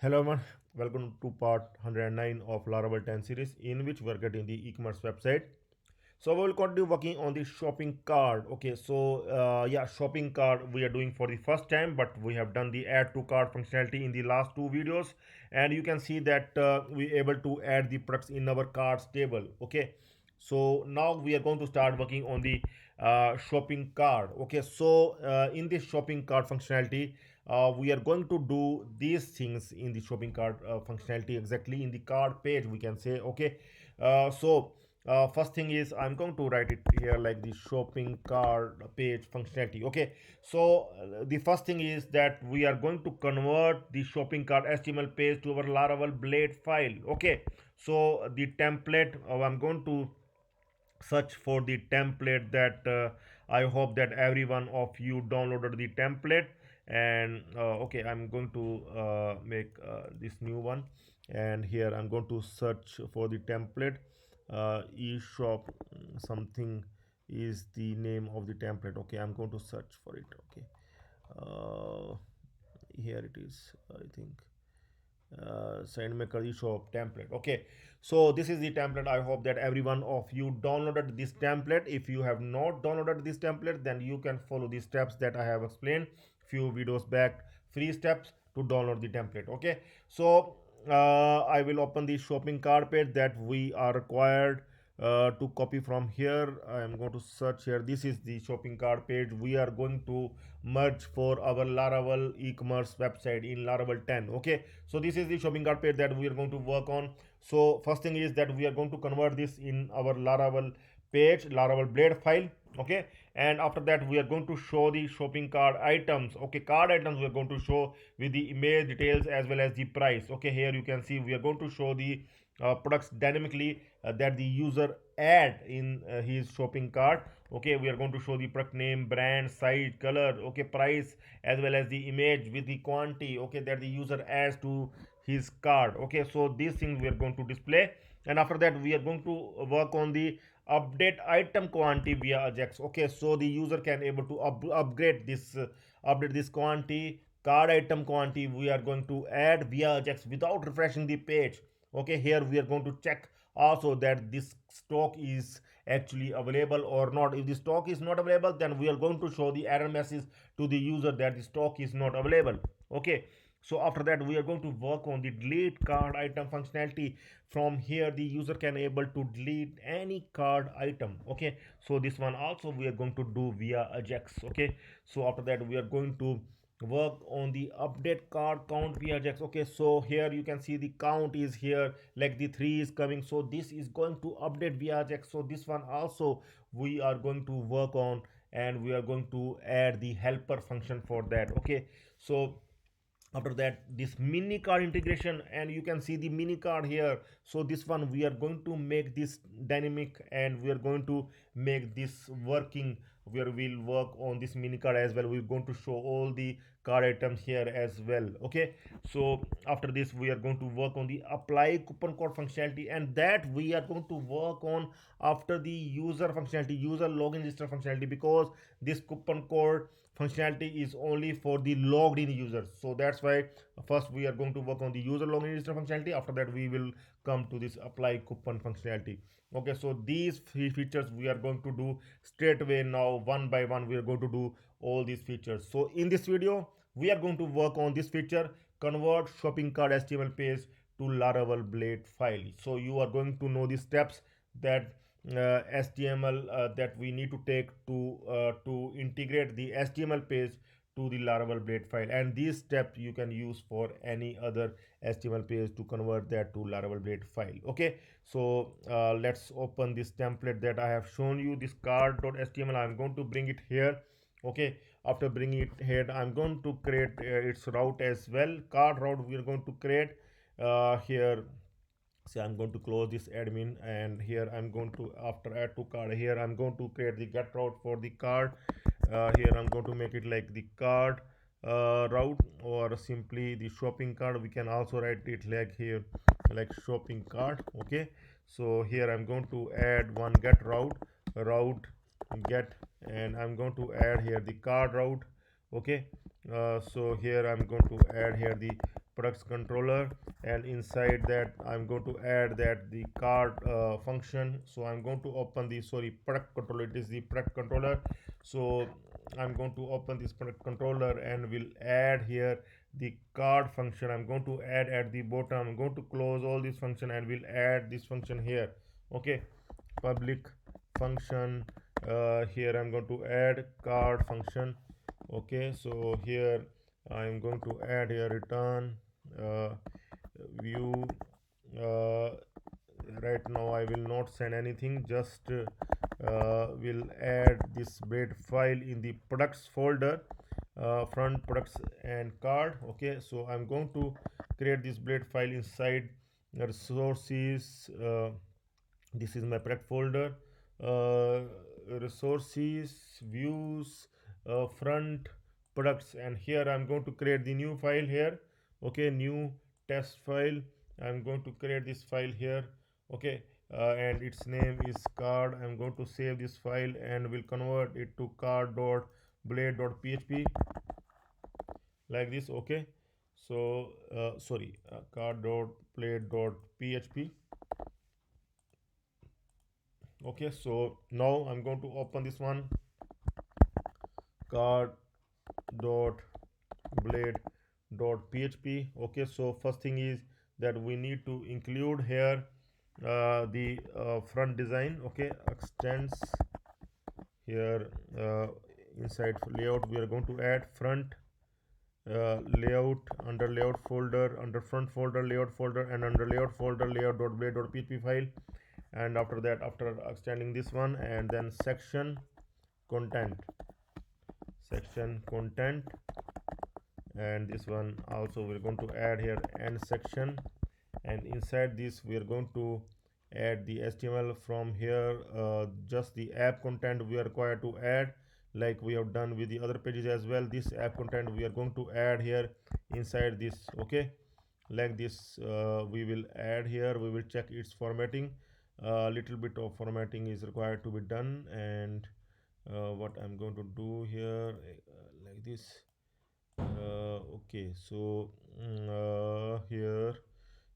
Hello everyone, welcome to part 109 of Laravel 10 series in which we are getting the e-commerce website. So we will continue working on the shopping cart. Okay, so yeah, shopping cart we are doing for the first time, but we have done the add to cart functionality in the last two videos, and you can see that we able to add the products in our carts table. Okay, so now we are going to start working on the shopping cart. Okay, so in this shopping cart functionality, we are going to do these things in the shopping cart functionality exactly in the cart page, we can say. Okay, first thing is I'm going to write it here like the shopping cart page functionality. Okay, so the first thing is that we are going to convert the shopping cart HTML page to our Laravel blade file. Okay, so the template, I'm going to search for the template that I hope that every one of you downloaded the template. And okay, I'm going to make this new one, and here I'm going to search for the template. eShop something is the name of the template. Okay, I'm going to search for it. Okay, uh, here it is, I think. SendMaker eShop template. Okay, so this is the template. I hope that every one of you downloaded this template. If you have not downloaded this template, then you can follow the steps that I have explained few videos back. Free steps to download the template. Okay, so I will open the shopping cart page that we are required to copy from here. I am going to search here. This is the shopping cart page we are going to merge for our Laravel e-commerce website in Laravel 10. Okay, so this is the shopping cart page that we are going to work on. So first thing is that we are going to convert this in our Laravel page, Laravel blade file. Okay, and after that we are going to show the shopping cart items. Okay, cart items we are going to show with the image details as well as the price. Okay, here you can see we are going to show the products dynamically that the user add in his shopping cart. Okay, we are going to show the product name, brand, size, color, okay, price, as well as the image with the quantity, okay, that the user adds to his cart. Okay, so these things we are going to display, and after that we are going to work on the update item quantity via ajax. Okay, so the user can able to upgrade this update this quantity card item quantity we are going to add via ajax without refreshing the page. Okay, here we are going to check also that this stock is actually available or not. If the stock is not available, then we are going to show the error message to the user that the stock is not available. Okay, so after that we are going to work on the delete card item functionality. From here the user can able to delete any card item. Okay, so this one also we are going to do via ajax. Okay, so after that we are going to work on the update card count via ajax. Okay, so here you can see the count is here like the 3 is coming, so this is going to update via ajax. So this one also we are going to work on, and we are going to add the helper function for that. Okay, so after that this mini card integration, and you can see the mini card here. So this one we are going to make this dynamic, and we are going to make this working, where we'll work on this mini card as well. We're going to show all the card items here as well. Okay, so after this we are going to work on the apply coupon code functionality, and that we are going to work on after the user functionality, user login register functionality, because this coupon code functionality is only for the logged in users. So that's why first we are going to work on the user login register functionality. After that we will come to this apply coupon functionality. Okay, so these three features we are going to do straight away. Now one by one we are going to do all these features. So in this video we are going to work on this feature, convert shopping cart HTML page to Laravel blade file. So you are going to know the steps that HTML that we need to take to integrate the HTML page to the Laravel blade file, and these steps you can use for any other HTML page to convert that to Laravel blade file. Okay, so let's open this template that I have shown you, this cart.html. I'm going to bring it here. Okay, after bringing it here I'm going to create its route as well. Cart route we are going to create here. So I'm going to close this admin, and here I'm going to, after add to card, here I'm going to create the get route for the card. Here I'm going to make it like the card route, or simply the shopping cart. We can also write it like here like shopping cart. Okay, so here I'm going to add one get route get, and I'm going to add here the card route. Okay, so here I'm going to add here the products controller, and inside that I'm going to add that the cart function. So I'm going to open the, sorry, product controller, it is the product controller. So I'm going to open this product controller and will add here the cart function. I'm going to add at the bottom. I'm going to close all this function and will add this function here. Okay, public function. Here I'm going to add cart function. Okay, so here I'm going to add here return uh, view. uh, right now I will not send anything, just will add this blade file in the products folder, front products and card. Okay, so I'm going to create this blade file inside resources. This is my product folder, uh, resources, views, front products, and here I'm going to create the new file here. Okay, new test file. I'm going to create this file here. Okay, and its name is card. I'm going to save this file and will convert it to card.blade.php like this. Okay, so sorry, card.blade.php. Okay, so now I'm going to open this one, card.blade.php. Okay, so first thing is that we need to include here the front design. Okay, extends here, inside layout we are going to add front layout, under layout folder, under front folder, layout folder, and under layout folder layout.blade.php file. And after that, after extending this one, and then content section content, and this one also we're going to add here end section, and inside this we are going to add the HTML from here. Just the app content we are required to add, like we have done with the other pages as well. This app content we are going to add here inside this. Okay, like this, we will add here. We will check its formatting. A little bit of formatting is required to be done, and what I'm going to do here, like this. Okay, so here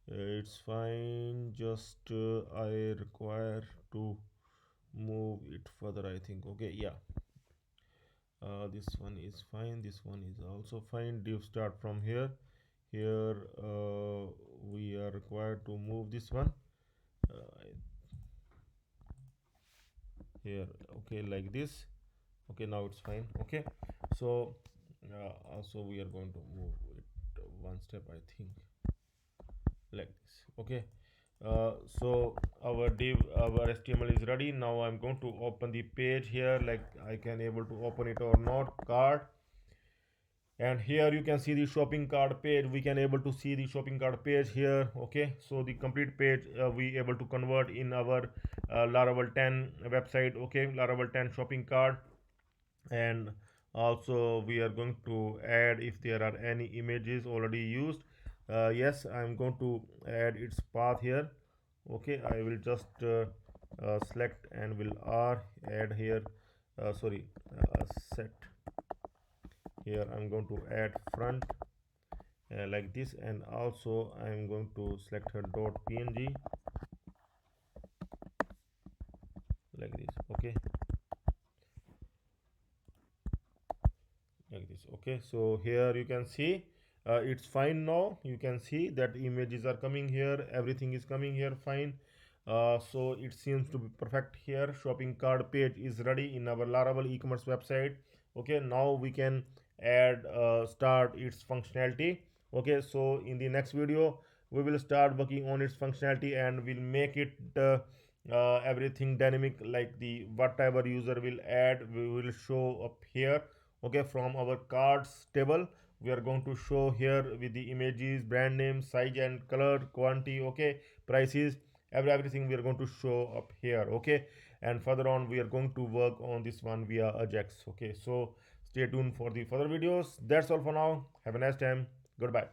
it's fine, just I require to move it further, I think. Okay, yeah, this one is fine, this one is also fine. Div start from here. Here we are required to move this one here. Okay, like this. Okay, now it's fine. Okay, so also we are going to move it one step, I think, like this. Okay, so our div, our HTML is ready. Now I'm going to open the page here, like I can able to open it or not, cart. And here you can see the shopping cart page. We can able to see the shopping cart page here. Okay, so the complete page we able to convert in our Laravel 10 website. Okay, Laravel 10 shopping cart. And also we are going to add if there are any images already used. Yes, I'm going to add its path here. Okay, I will just select and will r add here, sorry, set. Here I'm going to add front like this, and also I'm going to select her .png like this. Okay, like this. Okay, so here you can see it's fine. Now you can see that images are coming here, everything is coming here fine. So it seems to be perfect here. Shopping cart page is ready in our Laravel e-commerce website. Okay, now we can add start its functionality. Okay, so in the next video we will start working on its functionality and we'll make it everything dynamic, like the whatever user will add we will show up here. Okay, from our cards table we are going to show here with the images, brand name, size and color, quantity. Okay, prices, everything we are going to show up here. Okay, and further on we are going to work on this one via Ajax. Okay, so stay tuned for the further videos. That's all for now. Have a nice time. Goodbye.